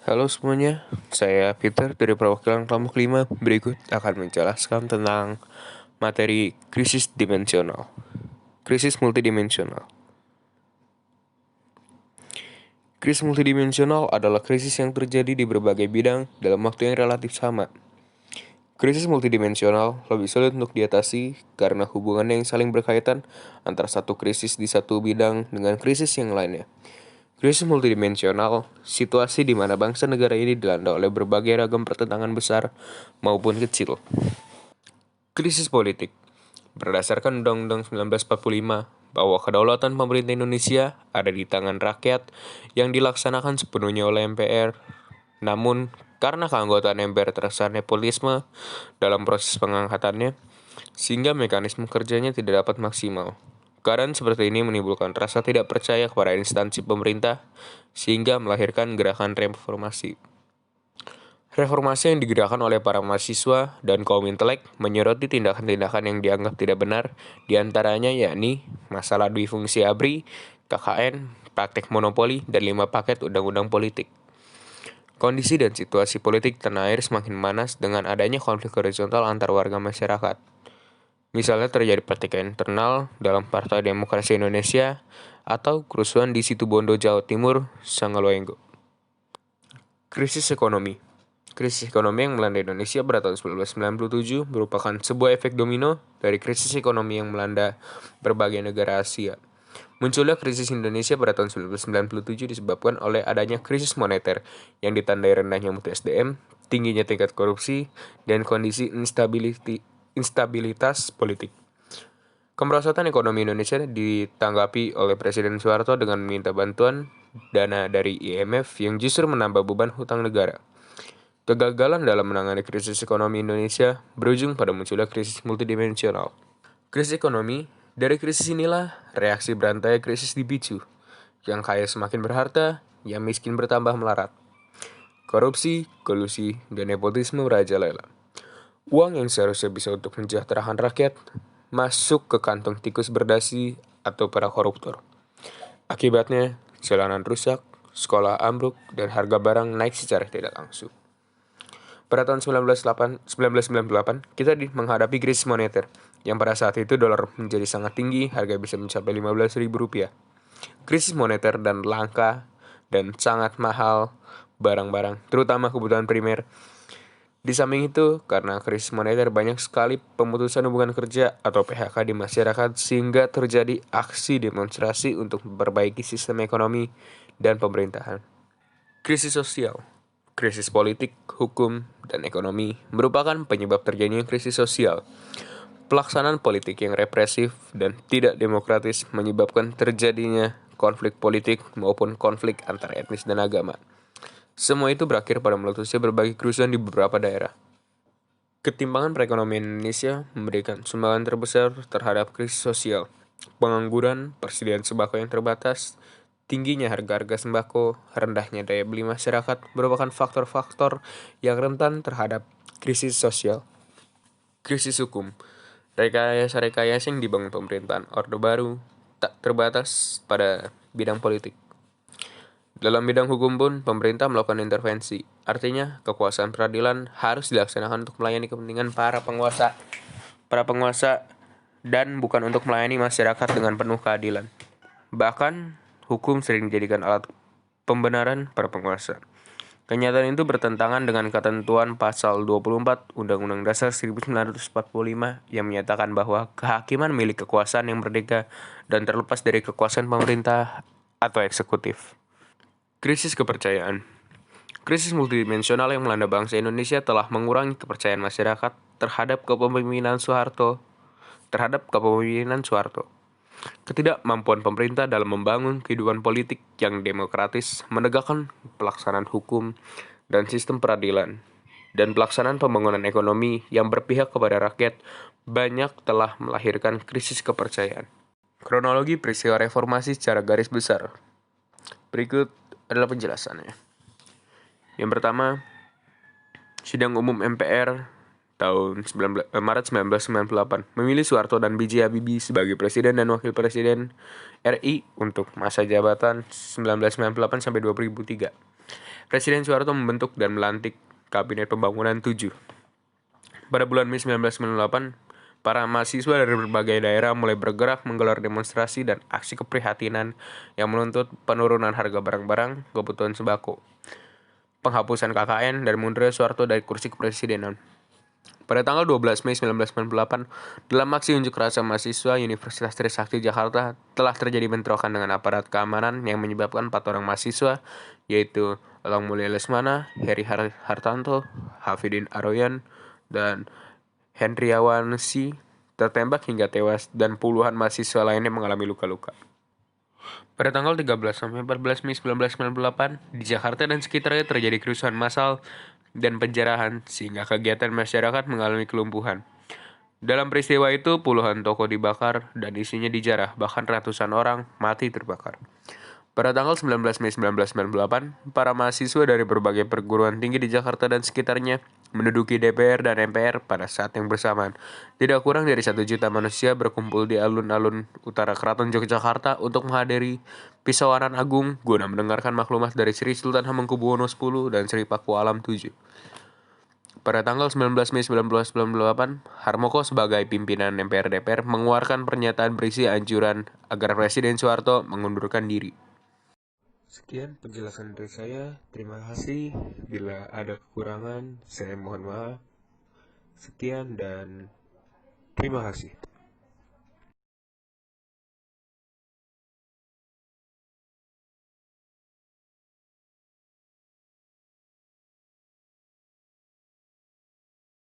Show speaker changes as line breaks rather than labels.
Halo semuanya, saya Peter dari perwakilan kelompok 5. Berikut akan menjelaskan tentang materi krisis dimensional. Krisis multidimensional. Krisis multidimensional adalah krisis yang terjadi di berbagai bidang dalam waktu yang relatif sama. Krisis multidimensional lebih sulit untuk diatasi karena hubungan yang saling berkaitan antara satu krisis di satu bidang dengan krisis yang lainnya. Krisis multidimensional, situasi di mana bangsa negara ini dilanda oleh berbagai ragam pertentangan besar maupun kecil. Krisis politik. Berdasarkan Undang-Undang 1945, bahwa kedaulatan pemerintah Indonesia ada di tangan rakyat yang dilaksanakan sepenuhnya oleh MPR. Namun, karena keanggotaan MPR terkesan nepotisme dalam proses pengangkatannya, sehingga mekanisme kerjanya tidak dapat maksimal. Keadaan seperti ini menimbulkan rasa tidak percaya kepada instansi pemerintah, sehingga melahirkan gerakan reformasi. Reformasi yang digerakkan oleh para mahasiswa dan kaum intelek menyoroti tindakan-tindakan yang dianggap tidak benar, diantaranya yakni masalah duifungsi ABRI, KKN, praktek monopoli, dan 5 paket undang-undang politik. Kondisi dan situasi politik tanah air semakin panas dengan adanya konflik horizontal antar warga masyarakat. Misalnya terjadi pertikaian internal dalam Partai Demokrasi Indonesia atau kerusuhan di Situbondo, Jawa Timur, Sangalwengo. Krisis ekonomi. Krisis ekonomi yang melanda Indonesia pada tahun 1997 merupakan sebuah efek domino dari krisis ekonomi yang melanda berbagai negara Asia. Munculnya krisis Indonesia pada tahun 1997 disebabkan oleh adanya krisis moneter yang ditandai rendahnya mutu SDM, tingginya tingkat korupsi, dan kondisi instabilitas politik. Kemerosotan ekonomi Indonesia ditanggapi oleh Presiden Soeharto dengan meminta bantuan dana dari IMF yang justru menambah beban hutang negara. Kegagalan dalam menangani krisis ekonomi Indonesia berujung pada munculnya krisis multidimensional. Krisis ekonomi, dari krisis inilah reaksi berantai krisis dipicu. Yang kaya semakin berharta, yang miskin bertambah melarat. Korupsi, kolusi, dan nepotisme merajalela. Uang yang seharusnya bisa untuk mensejahterakan rakyat masuk ke kantong tikus berdasi atau para koruptor. Akibatnya, jalanan rusak, sekolah ambruk, dan harga barang naik secara tidak langsung. Pada tahun 1998, kita menghadapi krisis moneter, yang pada saat itu dolar menjadi sangat tinggi, harga bisa mencapai Rp15.000. Krisis moneter dan langka dan sangat mahal barang-barang, terutama kebutuhan primer. Di samping itu, karena krisis moneter banyak sekali pemutusan hubungan kerja atau PHK di masyarakat sehingga terjadi aksi demonstrasi untuk memperbaiki sistem ekonomi dan pemerintahan. Krisis sosial, krisis politik, hukum, dan ekonomi merupakan penyebab terjadinya krisis sosial. Pelaksanaan politik yang represif dan tidak demokratis menyebabkan terjadinya konflik politik maupun konflik antar etnis dan agama. Semua itu berakhir pada meletusnya berbagai kerusuhan di beberapa daerah. Ketimpangan perekonomian Indonesia memberikan sumbangan terbesar terhadap krisis sosial. Pengangguran, persediaan sembako yang terbatas, tingginya harga-harga sembako, rendahnya daya beli masyarakat merupakan faktor-faktor yang rentan terhadap krisis sosial. Krisis hukum. Rekayasa-rekayasa yang dibangun pemerintahan Orde Baru tak terbatas pada bidang politik. Dalam bidang hukum pun, pemerintah melakukan intervensi. Artinya, kekuasaan peradilan harus dilaksanakan untuk melayani kepentingan para penguasa dan bukan untuk melayani masyarakat dengan penuh keadilan. Bahkan, hukum sering dijadikan alat pembenaran para penguasa. Kenyataan itu bertentangan dengan ketentuan pasal 24 Undang-Undang Dasar 1945 yang menyatakan bahwa kehakiman milik kekuasaan yang merdeka dan terlepas dari kekuasaan pemerintah atau eksekutif. Krisis kepercayaan. Krisis multidimensional yang melanda bangsa Indonesia telah mengurangi kepercayaan masyarakat terhadap kepemimpinan Soeharto. Ketidakmampuan pemerintah dalam membangun kehidupan politik yang demokratis, menegakkan pelaksanaan hukum dan sistem peradilan, dan pelaksanaan pembangunan ekonomi yang berpihak kepada rakyat banyak telah melahirkan krisis kepercayaan. Kronologi peristiwa reformasi secara garis besar. Berikut adalah penjelasannya. Yang pertama, sidang umum MPR tahun Maret 1998 memilih Soeharto dan B.J. Habibie sebagai Presiden dan Wakil Presiden RI untuk masa jabatan 1998 sampai 2003. Presiden Soeharto membentuk dan melantik Kabinet Pembangunan 7. Pada bulan Mei 1998, para mahasiswa dari berbagai daerah mulai bergerak menggelar demonstrasi dan aksi keprihatinan yang menuntut penurunan harga barang-barang kebutuhan sembako, penghapusan KKN, dan mundurnya Soeharto dari kursi kepresidenan. Pada tanggal 12 Mei 1998, dalam aksi unjuk rasa mahasiswa Universitas Trisakti Jakarta telah terjadi bentrokan dengan aparat keamanan yang menyebabkan 4 orang mahasiswa, yaitu Elang Mulia Lesmana, Heri Hartanto, Hafidin Aroyan, dan Hendriawan C. tertembak hingga tewas dan puluhan mahasiswa lainnya mengalami luka-luka. Pada tanggal 13 sampai 14 Mei 1998, di Jakarta dan sekitarnya terjadi kerusuhan massal dan penjarahan sehingga kegiatan masyarakat mengalami kelumpuhan. Dalam peristiwa itu, puluhan toko dibakar dan isinya dijarah, bahkan ratusan orang mati terbakar. Pada tanggal 19 Mei 1998, para mahasiswa dari berbagai perguruan tinggi di Jakarta dan sekitarnya menduduki DPR dan MPR pada saat yang bersamaan. Tidak kurang dari 1 juta manusia berkumpul di alun-alun utara Keraton Yogyakarta untuk menghadiri Pisauanan Agung guna mendengarkan maklumat dari Sri Sultan Hamengkubuwono X dan Sri Pakualam VII. Pada tanggal 19 Mei 1998, Harmoko sebagai pimpinan MPR DPR mengeluarkan pernyataan berisi anjuran agar Presiden Soeharto mengundurkan diri. Sekian penjelasan dari saya. Terima kasih. Bila ada kekurangan, saya mohon maaf. Sekian dan terima kasih.